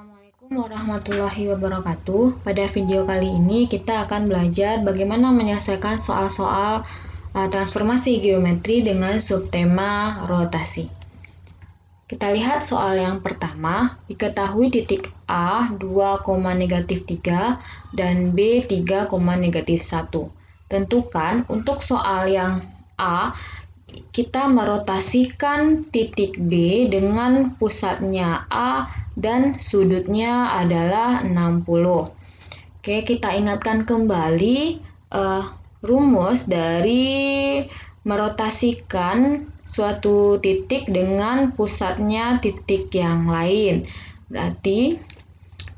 Assalamualaikum warahmatullahi wabarakatuh. Pada video kali ini kita akan belajar bagaimana menyelesaikan soal-soal transformasi geometri dengan subtema rotasi. Kita lihat soal yang pertama. Diketahui titik A 2,-3 dan B 3,-1. Tentukan untuk soal yang A, kita merotasikan titik B dengan pusatnya A dan sudutnya adalah 60. Oke, kita ingatkan kembali rumus dari merotasikan suatu titik dengan pusatnya titik yang lain. Berarti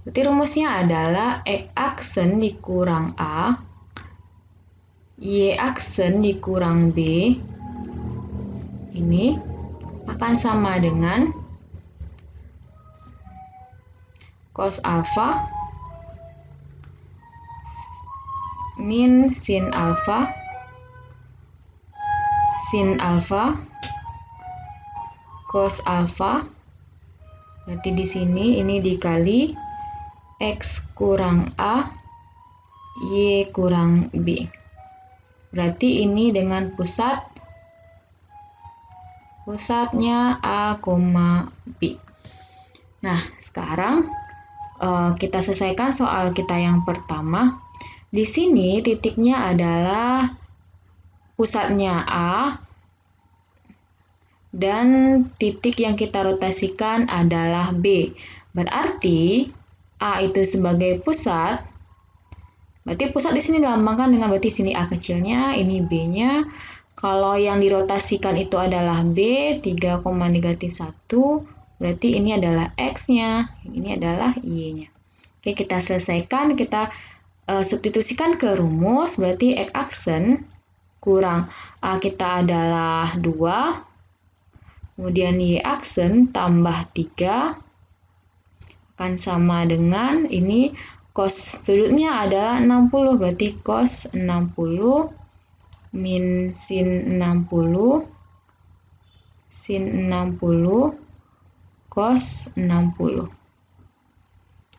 rumusnya adalah X aksen dikurang A, Y aksen dikurang B, ini akan sama dengan cos alfa min sin alfa cos alfa. Berarti di sini ini dikali X kurang A, Y kurang B. Berarti ini dengan pusatnya A, B. Nah, sekarang kita selesaikan soal kita yang pertama. Di sini titiknya adalah pusatnya A dan titik yang kita rotasikan adalah B. Berarti A itu sebagai pusat. Berarti pusat di sini dilambangkan dengan berarti sini A kecilnya, ini B-nya. Kalau yang dirotasikan itu adalah B 3,-1, berarti ini adalah X-nya, ini adalah Y-nya. Oke, kita selesaikan, kita substitusikan ke rumus, berarti X aksen kurang A kita adalah 2, kemudian Y aksen tambah 3, akan sama dengan ini cos sudutnya adalah 60, berarti cos 60 min sin 60 cos 60.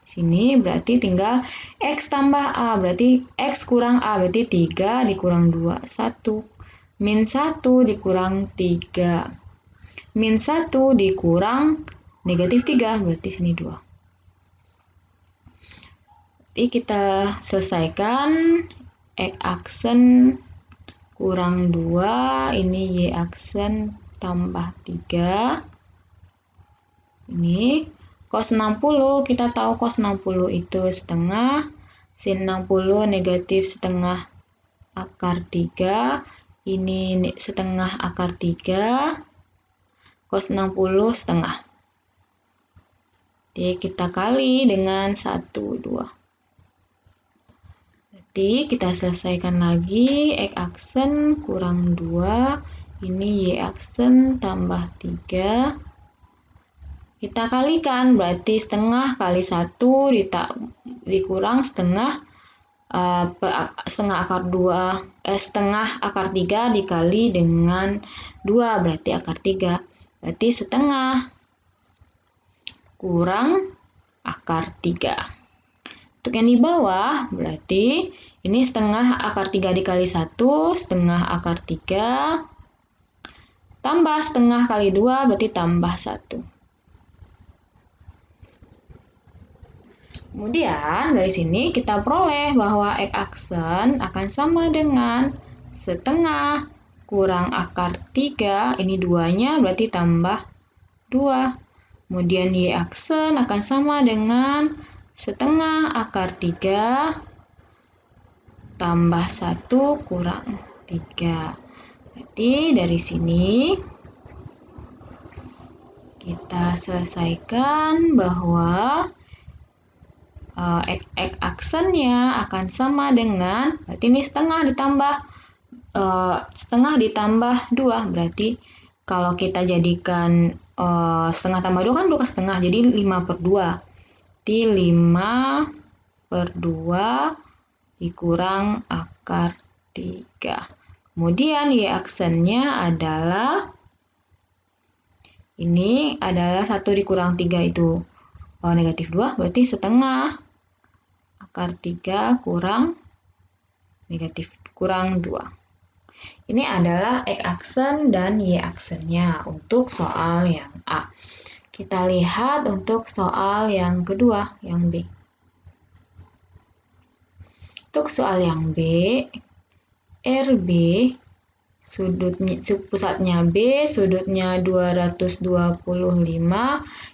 Sini berarti tinggal X tambah A, berarti X kurang A, berarti 3 dikurang 2, 1. Min 1 dikurang 3. Min 1 dikurang negatif 3, berarti sini 2. Jadi kita selesaikan X aksen kurang 2, ini Y aksen tambah 3. Ini cos 60, kita tahu cos 60 itu setengah, sin 60 negatif setengah akar 3, ini setengah akar 3, cos 60 setengah. Jadi kita kali dengan 1, 2. Jadi kita selesaikan lagi, X aksen kurang 2, ini Y aksen tambah 3. Kita kalikan, berarti setengah kali 1 dikurang setengah akar 2, setengah akar 3 dikali dengan 2, berarti akar 3. Berarti setengah kurang akar 3. Untuk yang di bawah, berarti ini setengah akar 3 dikali 1, setengah akar 3, tambah setengah kali 2, berarti tambah 1. Kemudian dari sini kita peroleh bahwa X aksen akan sama dengan setengah kurang akar 3, ini 2-nya berarti tambah 2. Kemudian Y aksen akan sama dengan setengah akar 3 tambah 1 kurang 3. Berarti dari sini kita selesaikan bahwa X aksennya akan sama dengan, berarti ini setengah ditambah 2, berarti kalau kita jadikan setengah tambah 2 kan 2 ke setengah, jadi 5/2. Berarti 5/2 dikurang akar 3. Kemudian Y aksennya adalah, ini adalah 1 dikurang 3 itu negatif 2 berarti setengah akar 3 kurang negatif kurang 2. Ini adalah X aksen dan Y aksennya untuk soal yang A. Kita lihat untuk soal yang kedua, yang B. Untuk soal yang B, RB pusatnya B, sudutnya 225,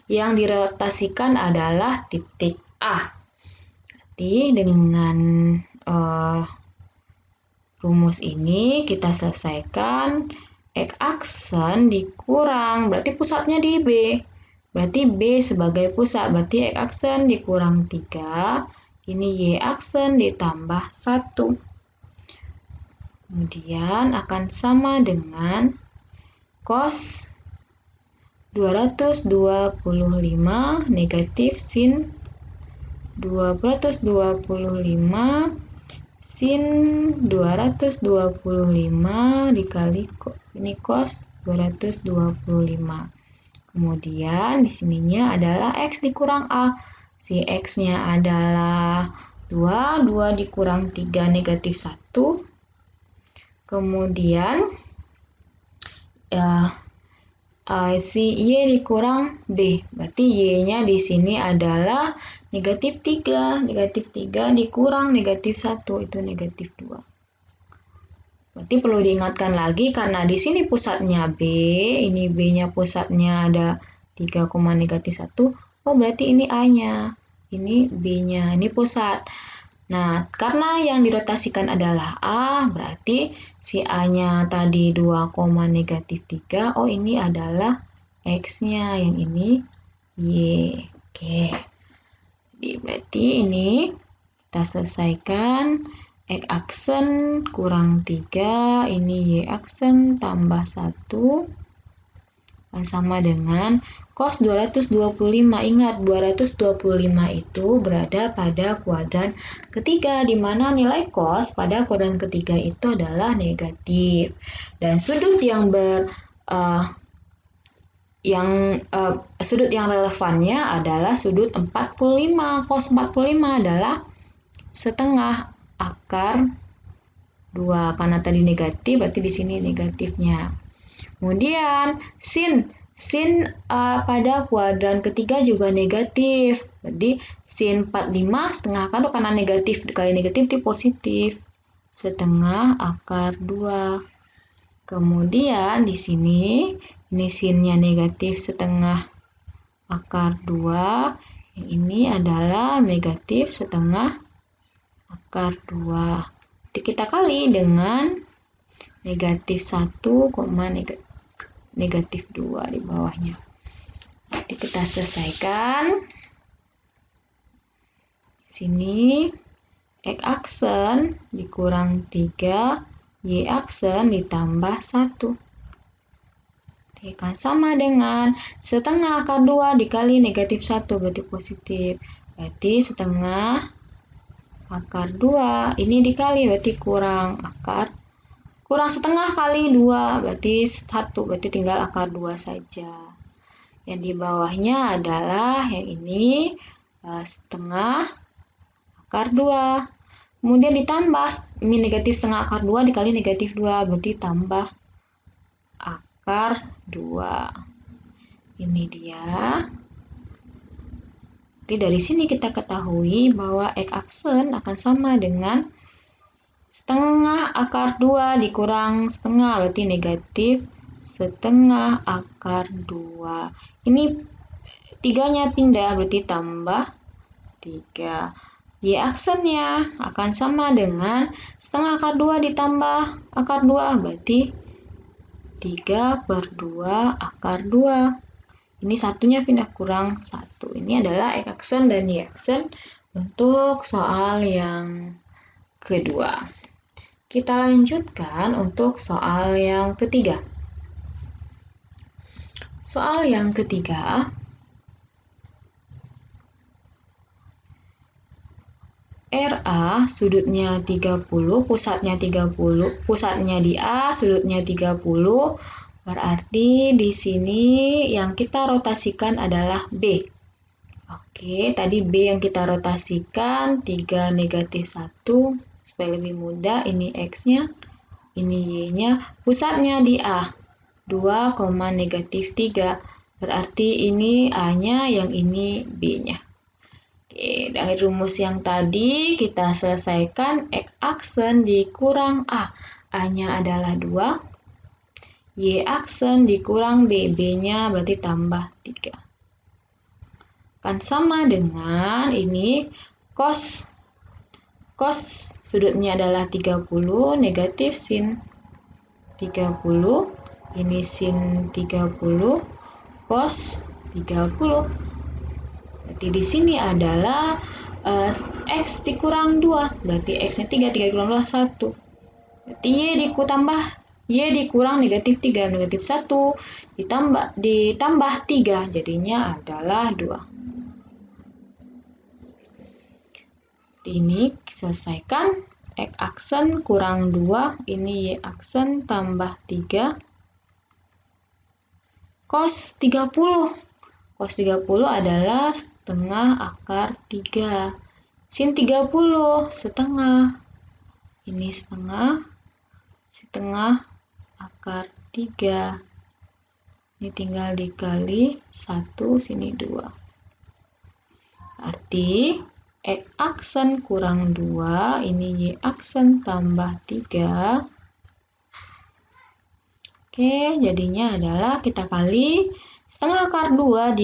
yang dirotasikan adalah titik A. Berarti dengan rumus ini kita selesaikan X aksen dikurang, berarti pusatnya di B. Berarti B sebagai pusat, berarti X aksen dikurang 3, ini Y aksen ditambah 1. Kemudian akan sama dengan cos 225 negatif sin 225 sin 225 dikali ini cos 225. Kemudian di sininya adalah X dikurang A. Si X-nya adalah 2 dikurang 3 negatif 1. Kemudian si Y dikurang B. Berarti Y-nya di sini adalah negatif 3. Negatif 3 dikurang negatif 1. Itu negatif 2. Berarti perlu diingatkan lagi karena di sini pusatnya B. Ini B-nya pusatnya ada 3, negatif 1. Oh, berarti ini A-nya. Ini B-nya. Ini pusat. Nah, karena yang dirotasikan adalah A, berarti si A-nya tadi 2, negatif 3. Oh, ini adalah X-nya, yang ini Y. Oke. Jadi, berarti ini kita selesaikan X aksen kurang 3, ini Y aksen tambah 1. Sama dengan cos 225. Ingat, 225 itu berada pada kuadran ketiga, di mana nilai cos pada kuadran ketiga itu adalah negatif. Dan sudut yang sudut yang relevannya adalah sudut 45. Cos 45 adalah setengah akar 2. Karena tadi negatif, berarti di sini negatifnya. Kemudian sin pada kuadran ketiga juga negatif. Jadi sin 45 setengah akar 2 karena negatif dikali negatif itu positif. Setengah akar 2. Kemudian di sini ini sinnya negatif setengah akar 2. Yang ini adalah negatif setengah akar 2. Jadi kita kali dengan negatif 1, negatif 2 di bawahnya. Jadi kita selesaikan. Sini X aksen dikurang 3, Y aksen ditambah 1. Kan sama dengan setengah akar 2 dikali negatif 1, berarti positif. Berarti setengah akar 2, ini dikali berarti kurang setengah kali 2, berarti 1, berarti tinggal akar 2 saja. Yang di bawahnya adalah yang ini setengah akar 2. Kemudian ditambah negatif setengah akar 2 dikali negatif 2, berarti tambah akar 2. Ini dia. Jadi dari sini kita ketahui bahwa X aksen akan sama dengan setengah akar 2 dikurang setengah, berarti negatif setengah akar 2. Ini 3-nya pindah, berarti tambah 3. Y aksennya akan sama dengan setengah akar 2 ditambah akar 2, berarti 3/2 akar 2. Ini satunya pindah kurang 1. Ini adalah X aksen dan Y aksen untuk soal yang kedua. Kita lanjutkan untuk soal yang ketiga. Soal yang ketiga, RA sudutnya 30, pusatnya 30, pusatnya di A, sudutnya 30, berarti di sini yang kita rotasikan adalah B. Oke, tadi B yang kita rotasikan 3 negatif 1 supaya lebih mudah. Ini X-nya, ini Y-nya. Pusatnya di A, 2, negatif 3. Berarti ini A-nya, yang ini B-nya. Oke, dari rumus yang tadi kita selesaikan X aksen dikurang A. A-nya adalah 2. Y aksen dikurang B. B-nya berarti tambah 3. Kan sama dengan ini cos sudutnya adalah 30 negatif sin 30, ini sin 30 cos 30. Berarti di sini adalah X dikurang 2, berarti X-nya 3 dikurang 2 1. Berarti Y dikurang negatif 3, negatif 1 ditambah 3 jadinya adalah 2. Ini selesaikan X aksen kurang 2, ini Y aksen tambah 3 cos 30. Cos 30 adalah setengah akar 3. Sin 30 setengah. Ini setengah akar 3. Ini tinggal dikali 1, sini 2. Arti X aksen kurang 2, ini Y aksen tambah 3. Oke, jadinya adalah kita kali setengah akar 2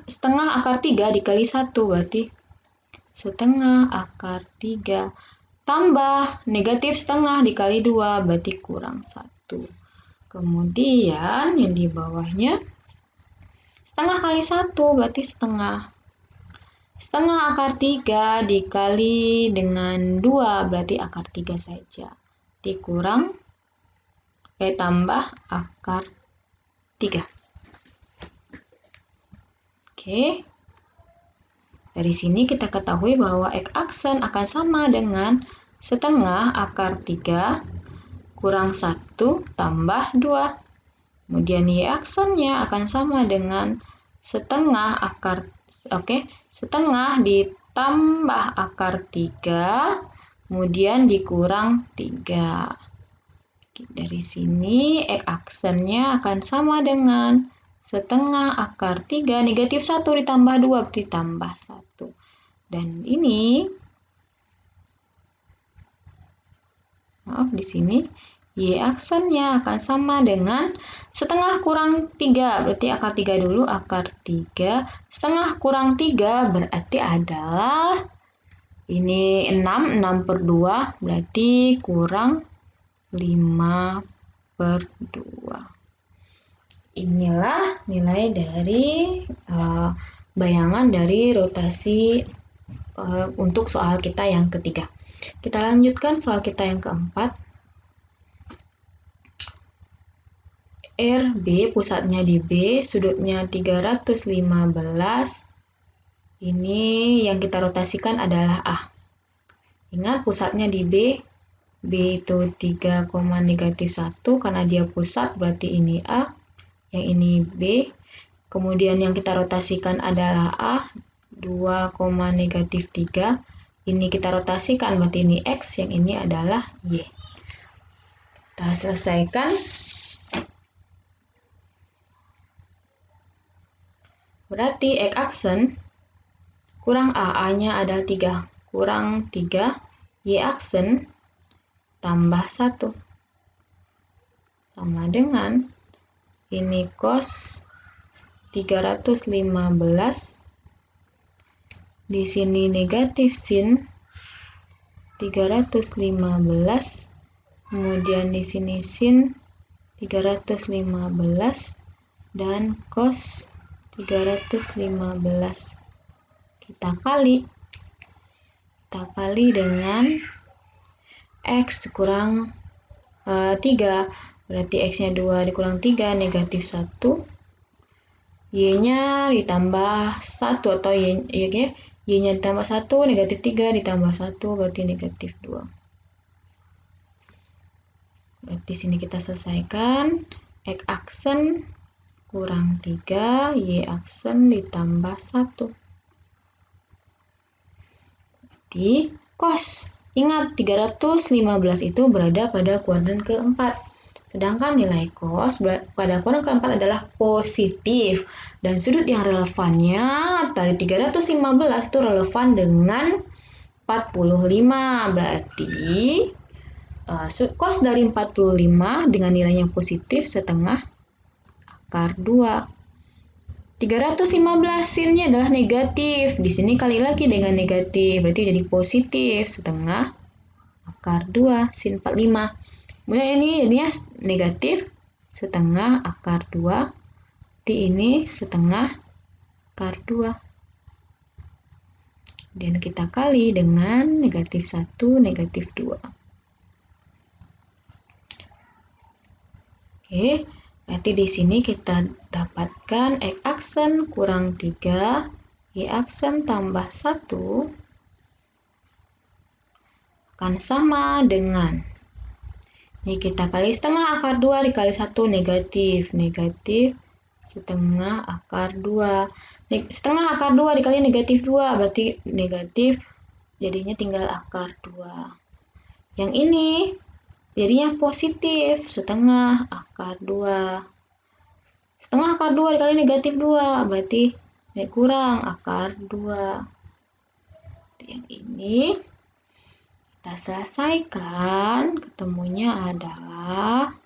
setengah akar 3 dikali 1, berarti setengah akar 3 tambah negatif setengah dikali 2, berarti kurang 1. Kemudian yang di bawahnya setengah kali 1, berarti setengah. Setengah akar 3 dikali dengan 2, berarti akar 3 saja. Tambah akar 3. Oke. Dari sini kita ketahui bahwa X aksen akan sama dengan setengah akar 3 kurang 1 tambah 2. Kemudian Y aksennya akan sama dengan setengah ditambah akar 3, kemudian dikurang 3. Dari sini X aksennya akan sama dengan setengah akar 3, negatif 1 ditambah 2, ditambah 1. Dan ini, di sini Y aksennya akan sama dengan setengah kurang 3, berarti akar 3 dulu, akar 3. Setengah kurang 3 berarti adalah ini 6 per 2, berarti kurang 5/2. Inilah nilai dari bayangan dari rotasi untuk soal kita yang ketiga. Kita lanjutkan soal kita yang keempat. RB pusatnya di B, sudutnya 315. Ini yang kita rotasikan adalah A. Ingat pusatnya di B. B itu 3, negatif 1 karena dia pusat, berarti ini A, yang ini B. Kemudian yang kita rotasikan adalah A, 2, negatif 3. Ini kita rotasikan, berarti ini X, yang ini adalah Y. Kita selesaikan. Berarti X aksen kurang A, A-nya ada 3, kurang 3, Y aksen tambah 1. Sama dengan ini cos 315, di sini negatif sin 315, kemudian di sini sin 315 dan cos 315. Kita kali dengan X kurang 3, berarti X-nya 2 dikurang 3, negatif 1. Y-nya ditambah 1 atau Y-nya ditambah 1, negatif 3 ditambah 1, berarti negatif 2. Berarti sini kita selesaikan. X aksen kurang 3, Y aksen ditambah 1. berarti cos. Ingat, 315 itu berada pada kuadran keempat. Sedangkan nilai cos pada kuadran keempat adalah positif. Dan sudut yang relevannya dari 315 itu relevan dengan 45. Berarti cos dari 45 dengan nilainya positif setengah akar 2. 315 sinnya adalah negatif. Di sini kali lagi dengan negatif, berarti jadi positif setengah akar 2 sin 45. Kemudian ini jadinya negatif setengah akar 2. Di ini setengah akar 2. Dan kita kali dengan negatif 1, negatif 2. Oke, berarti di sini kita dapatkan X aksen kurang 3, Y aksen tambah 1 akan sama dengan, ini kita kali setengah akar 2 dikali 1 negatif. Negatif setengah akar 2. Setengah akar 2 dikali negatif 2, berarti negatif jadinya tinggal akar 2. Yang ini jadinya positif setengah akar 2. Setengah akar 2 dikali negatif 2, berarti kurang akar 2. Yang ini kita selesaikan, ketemunya adalah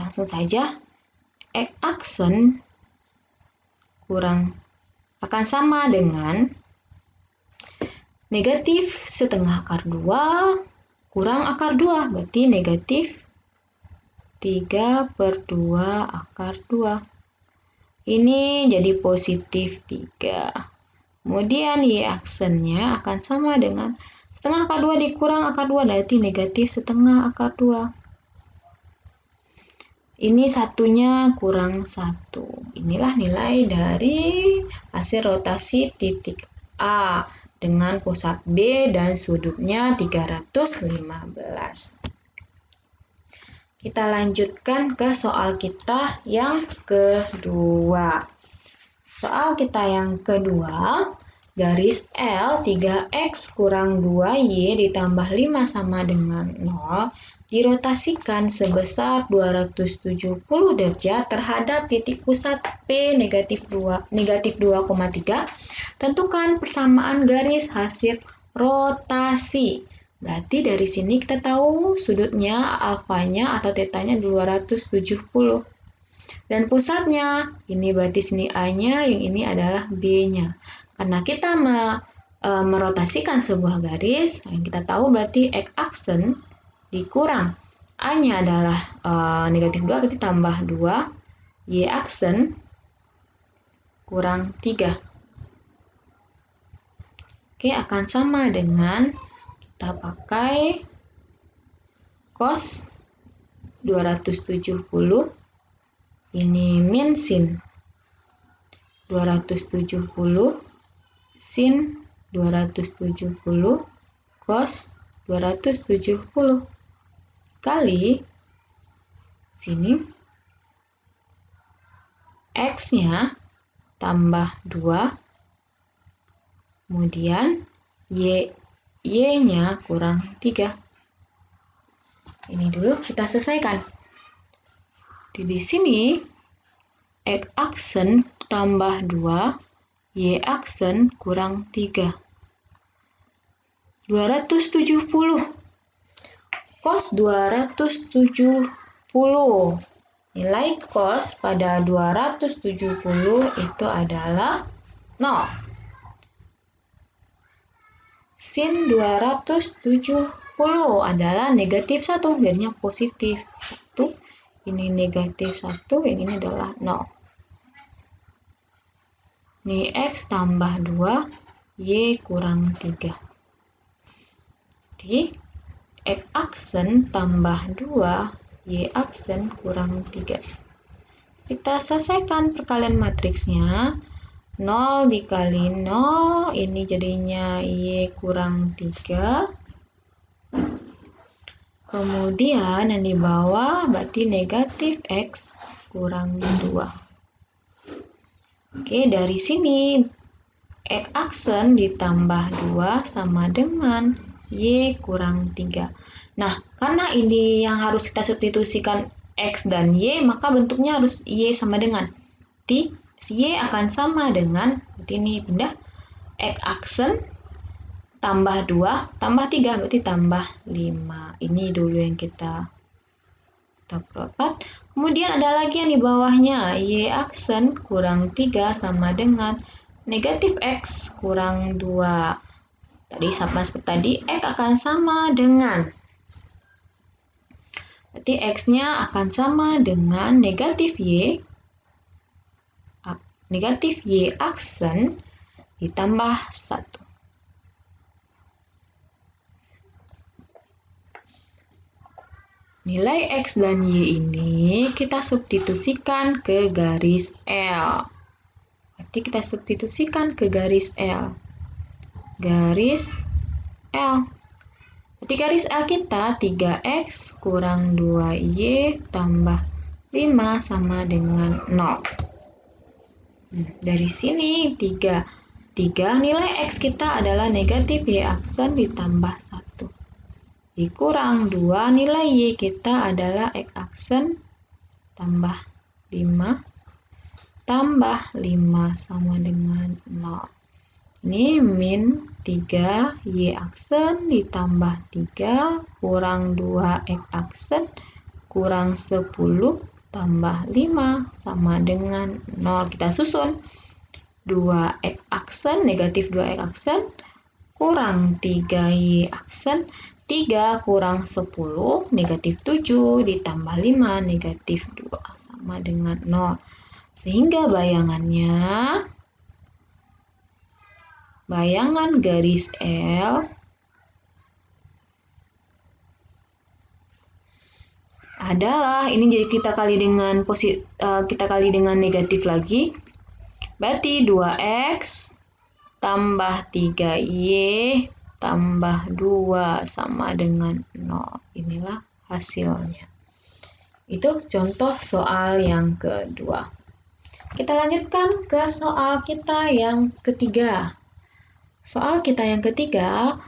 langsung saja X aksen kurang akan sama dengan negatif setengah akar 2 kurang akar 2, berarti negatif 3/2 akar 2. Ini jadi positif 3. Kemudian Y aksennya akan sama dengan setengah akar 2 dikurang akar 2, berarti negatif setengah akar 2. Ini satunya kurang 1. Inilah nilai dari hasil rotasi titik A dengan pusat B dan sudutnya 315. Kita lanjutkan ke soal kita yang kedua. Soal kita yang kedua, garis L 3X kurang 2Y ditambah 5 sama dengan 0 dirotasikan sebesar 270 derajat terhadap titik pusat P negatif 2,3. Tentukan persamaan garis hasil rotasi. Berarti dari sini kita tahu sudutnya alfanya atau tetanya 270. Dan pusatnya, ini berarti sini A-nya, yang ini adalah B-nya. Karena kita merotasikan sebuah garis, yang kita tahu berarti X aksen dikurang A-nya adalah negatif 2, berarti tambah 2, Y aksen kurang 3. Oke, akan sama dengan kita pakai cos 270. Ini min sin 270 sin 270 cos 270 kali sini X-nya tambah 2, kemudian Y-nya kurang 3. Ini dulu kita selesaikan. Di sini X aksen tambah 2, Y aksen kurang 3. 270 cos 270. Nilai cos pada 270 itu adalah 0. Sin 270 adalah negatif 1, jadinya positif 1. Ini negatif 1, yang ini adalah 0. Ini X tambah 2, Y kurang 3. Jadi, X aksen tambah 2, Y aksen kurang 3. Kita selesaikan perkalian matriksnya. 0 dikali 0, ini jadinya Y kurang 3. Kemudian yang di bawah berarti negatif X kurang 2. Oke, dari sini X aksen ditambah 2 sama dengan Y kurang 3. Nah, karena ini yang harus kita substitusikan X dan Y, maka bentuknya harus Y sama dengan. Berarti Y akan sama dengan, berarti ini pindah, X aksen tambah 2 tambah 3, berarti tambah 5. Ini dulu yang kita perempat. Kemudian ada lagi yang di bawahnya, Y aksen kurang 3 sama dengan negatif X kurang 2. Tadi sama seperti tadi, X akan sama dengan, berarti X-nya akan sama dengan negatif Y aksen ditambah 1. Nilai X dan Y ini kita substitusikan ke garis L. Berarti kita substitusikan ke garis L. Garis L. Berarti garis L kita 3X kurang 2Y tambah 5 sama dengan 0. Dari sini 3 nilai X kita adalah negatif Y aksen ditambah 1. Dikurang 2 nilai Y kita adalah X aksen tambah 5 tambah 5 sama dengan 0. Ini min 3 Y aksen ditambah 3 kurang 2 X aksen kurang 10 tambah 5 sama dengan 0. Kita susun 2X aksen, negatif 2X aksen kurang 3Y aksen, 3 kurang 10, negatif 7 ditambah 5, negatif 2 sama dengan 0. Sehingga bayangan garis L adalah, ini jadi kita kali dengan negatif lagi. Berarti 2X tambah 3Y tambah 2 sama dengan 0. Inilah hasilnya. Itu contoh soal yang kedua. Kita lanjutkan ke soal kita yang ketiga. Soal kita yang ketiga,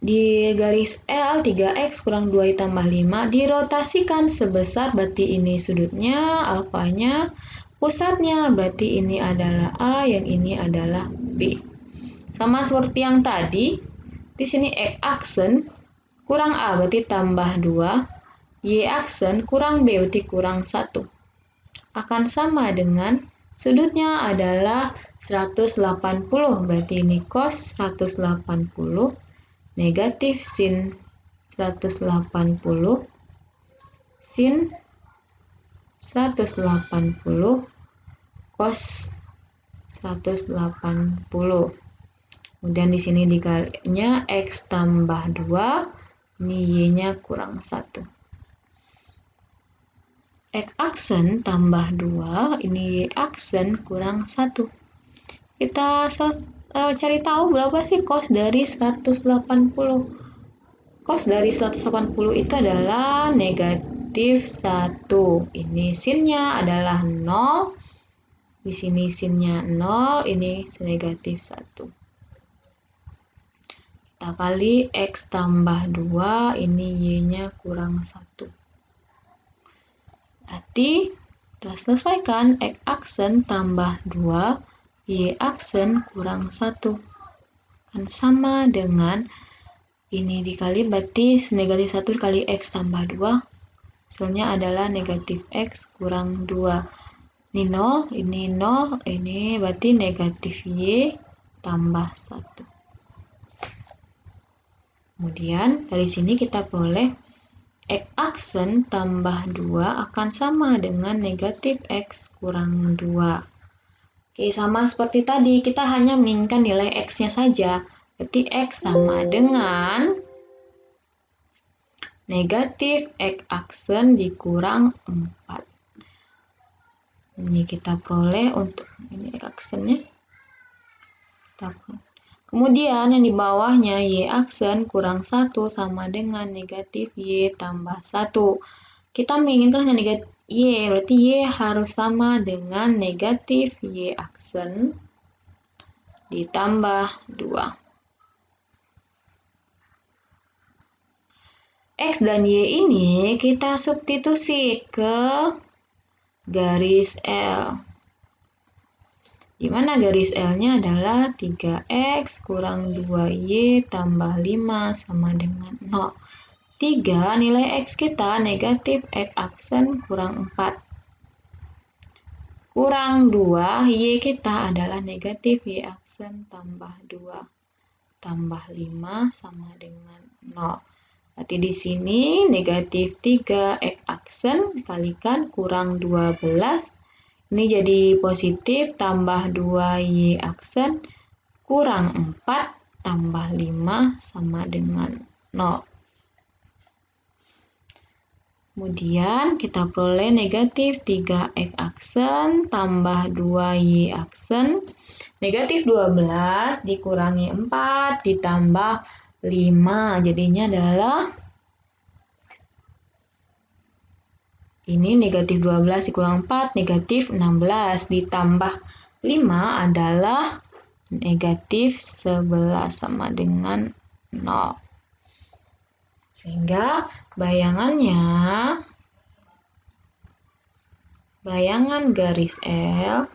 di garis L 3X kurang 2Y tambah 5 dirotasikan sebesar, berarti ini sudutnya, alfanya, pusatnya, berarti ini adalah A, yang ini adalah B. Sama seperti yang tadi, di sini X aksen kurang A berarti tambah 2, Y aksen kurang B berarti kurang 1. Akan sama dengan sudutnya adalah 180, berarti ini cos 180, negatif sin 180, sin 180, cos 180. Kemudian di sini dikalinya X tambah 2, ini Y-nya kurang 1. X aksen tambah 2, ini Y aksen kurang 1. Kita cari tahu berapa sih cos dari 180. Cos dari 180 itu adalah negatif 1. Ini sinnya adalah 0. Di sini sinnya 0, ini negatif 1. Kita kali X tambah 2, ini Y-nya kurang 1. Berarti kita selesaikan X aksen tambah 2, Y aksen kurang 1. Kan sama dengan ini dikali, berarti negatif 1 kali X tambah 2, hasilnya adalah negatif X kurang 2. Ini 0, ini 0, ini berarti negatif Y tambah 1. Kemudian dari sini kita boleh X aksen tambah 2 akan sama dengan negatif X kurang 2. Oke, sama seperti tadi, kita hanya menginginkan nilai X-nya saja. Berarti X sama dengan negatif X aksen dikurang 4. Ini kita peroleh untuk ini X aksennya. Kemudian yang di bawahnya Y aksen kurang 1 sama dengan negatif Y tambah 1. Kita menginginkan negatif Y, berarti Y harus sama dengan negatif Y aksen ditambah 2. X dan Y ini kita substitusi ke garis L. Di mana garis L-nya adalah 3X kurang 2Y tambah 5 sama dengan 0. 3, nilai X kita negatif X aksen kurang 4. Kurang 2, Y kita adalah negatif Y aksen tambah 2. Tambah 5 sama dengan 0. Berarti di sini negatif 3 X aksen dikalikan kurang 12. Ini jadi positif tambah 2Y aksen kurang 4 tambah 5 sama dengan 0. Kemudian kita peroleh negatif 3X aksen tambah 2Y aksen. Negatif 12 dikurangi 4 ditambah 5. Jadinya adalah ini negatif 12 dikurang 4, negatif 16. Ditambah 5 adalah negatif 11 sama dengan 0. Sehingga bayangan garis L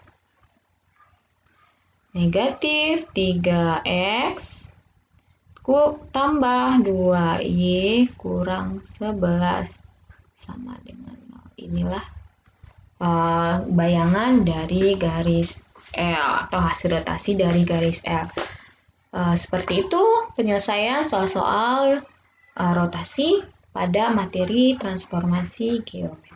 negatif 3X tambah 2Y kurang 11 sama dengan 0. Inilah bayangan dari garis L atau hasil rotasi dari garis L. Seperti itu penyelesaian soal-soal rotasi pada materi transformasi geometri.